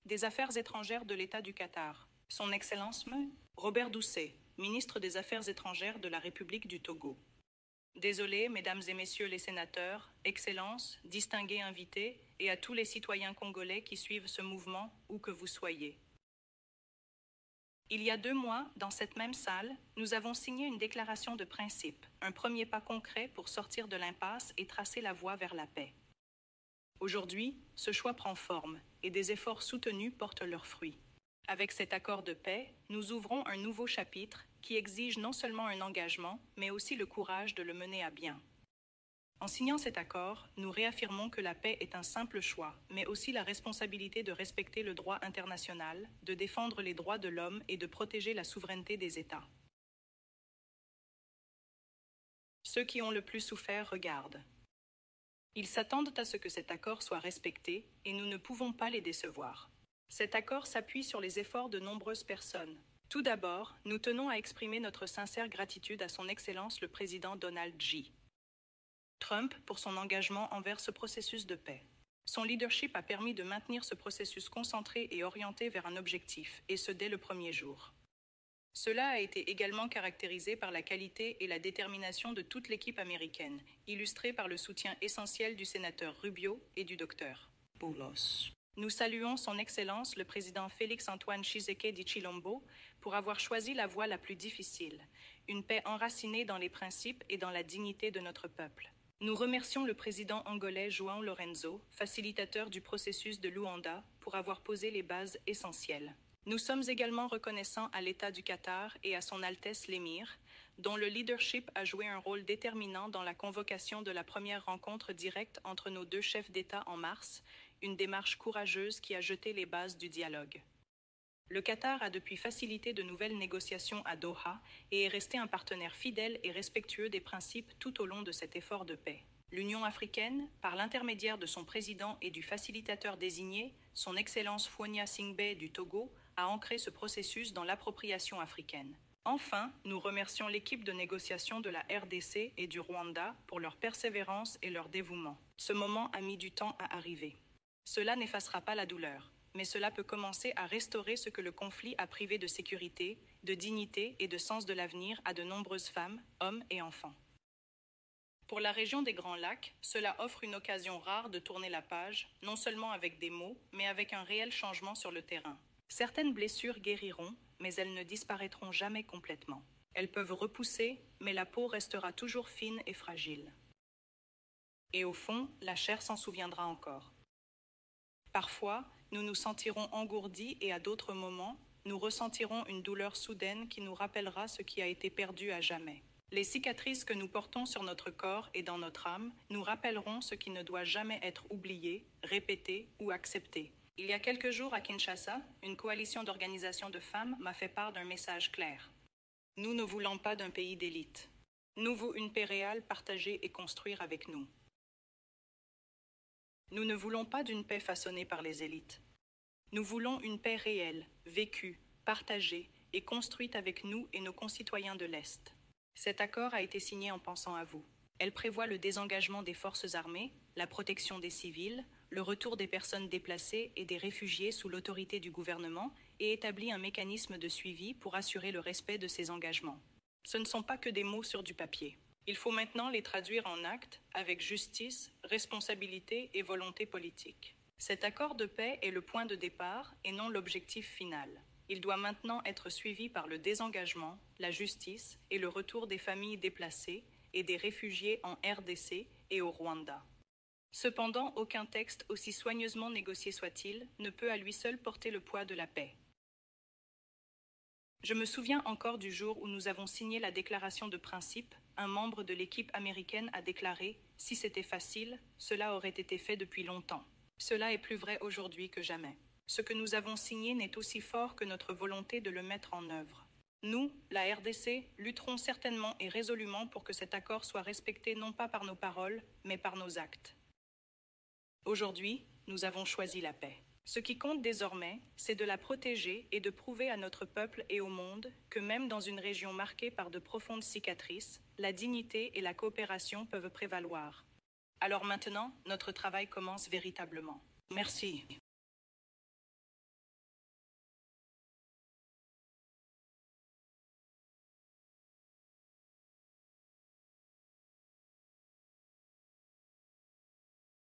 des Affaires étrangères de l'État du Qatar. Son Excellence M. Robert Doucet, ministre des Affaires étrangères de la République du Togo. Désolé, Mesdames et Messieurs les sénateurs, Excellences, distingués invités, et à tous les citoyens congolais qui suivent ce mouvement, où que vous soyez. Il y a 2 mois, dans cette même salle, nous avons signé une déclaration de principe, un premier pas concret pour sortir de l'impasse et tracer la voie vers la paix. Aujourd'hui, ce choix prend forme et des efforts soutenus portent leurs fruits. Avec cet accord de paix, nous ouvrons un nouveau chapitre qui exige non seulement un engagement, mais aussi le courage de le mener à bien. En signant cet accord, nous réaffirmons que la paix est un simple choix, mais aussi la responsabilité de respecter le droit international, de défendre les droits de l'homme et de protéger la souveraineté des États. Ceux qui ont le plus souffert regardent. Ils s'attendent à ce que cet accord soit respecté et nous ne pouvons pas les décevoir. Cet accord s'appuie sur les efforts de nombreuses personnes. Tout d'abord, nous tenons à exprimer notre sincère gratitude à son Excellence le Président Donald J. Trump pour son engagement envers ce processus de paix. Son leadership a permis de maintenir ce processus concentré et orienté vers un objectif, et ce dès le premier jour. Cela a été également caractérisé par la qualité et la détermination de toute l'équipe américaine, illustrée par le soutien essentiel du sénateur Rubio et du docteur Boulos. Nous saluons son Excellence le président Félix-Antoine Tshisekedi Tshilombo pour avoir choisi la voie la plus difficile, une paix enracinée dans les principes et dans la dignité de notre peuple. Nous remercions le président angolais João Lorenzo, facilitateur du processus de Luanda, pour avoir posé les bases essentielles. Nous sommes également reconnaissants à l'État du Qatar et à son Altesse l'Émir, dont le leadership a joué un rôle déterminant dans la convocation de la première rencontre directe entre nos 2 chefs d'État en mars, une démarche courageuse qui a jeté les bases du dialogue. Le Qatar a depuis facilité de nouvelles négociations à Doha et est resté un partenaire fidèle et respectueux des principes tout au long de cet effort de paix. L'Union africaine, par l'intermédiaire de son président et du facilitateur désigné, son Excellence Phonia Singbe du Togo, a ancré ce processus dans l'appropriation africaine. Enfin, nous remercions l'équipe de négociation de la RDC et du Rwanda pour leur persévérance et leur dévouement. Ce moment a mis du temps à arriver. Cela n'effacera pas la douleur, mais cela peut commencer à restaurer ce que le conflit a privé de sécurité, de dignité et de sens de l'avenir à de nombreuses femmes, hommes et enfants. Pour la région des Grands Lacs, cela offre une occasion rare de tourner la page, non seulement avec des mots, mais avec un réel changement sur le terrain. Certaines blessures guériront, mais elles ne disparaîtront jamais complètement. Elles peuvent repousser, mais la peau restera toujours fine et fragile. Et au fond, la chair s'en souviendra encore. Parfois, nous nous sentirons engourdis et à d'autres moments, nous ressentirons une douleur soudaine qui nous rappellera ce qui a été perdu à jamais. Les cicatrices que nous portons sur notre corps et dans notre âme nous rappelleront ce qui ne doit jamais être oublié, répété ou accepté. Il y a quelques jours à Kinshasa, une coalition d'organisations de femmes m'a fait part d'un message clair. Nous ne voulons pas d'un pays d'élite. Nous voulons une paix réelle partagée et construire avec nous. Nous ne voulons pas d'une paix façonnée par les élites. Nous voulons une paix réelle, vécue, partagée et construite avec nous et nos concitoyens de l'Est. Cet accord a été signé en pensant à vous. Elle prévoit le désengagement des forces armées, la protection des civils, le retour des personnes déplacées et des réfugiés sous l'autorité du gouvernement et établit un mécanisme de suivi pour assurer le respect de ces engagements. Ce ne sont pas que des mots sur du papier. Il faut maintenant les traduire en actes avec justice, responsabilité et volonté politique. Cet accord de paix est le point de départ et non l'objectif final. Il doit maintenant être suivi par le désengagement, la justice et le retour des familles déplacées et des réfugiés en RDC et au Rwanda. Cependant, aucun texte, aussi soigneusement négocié soit-il, ne peut à lui seul porter le poids de la paix. Je me souviens encore du jour où nous avons signé la déclaration de principe. Un membre de l'équipe américaine a déclaré « Si c'était facile, cela aurait été fait depuis longtemps ». Cela est plus vrai aujourd'hui que jamais. Ce que nous avons signé n'est aussi fort que notre volonté de le mettre en œuvre. Nous, la RDC, lutterons certainement et résolument pour que cet accord soit respecté non pas par nos paroles, mais par nos actes. Aujourd'hui, nous avons choisi la paix. Ce qui compte désormais, c'est de la protéger et de prouver à notre peuple et au monde que même dans une région marquée par de profondes cicatrices, la dignité et la coopération peuvent prévaloir. Alors maintenant, notre travail commence véritablement. Merci.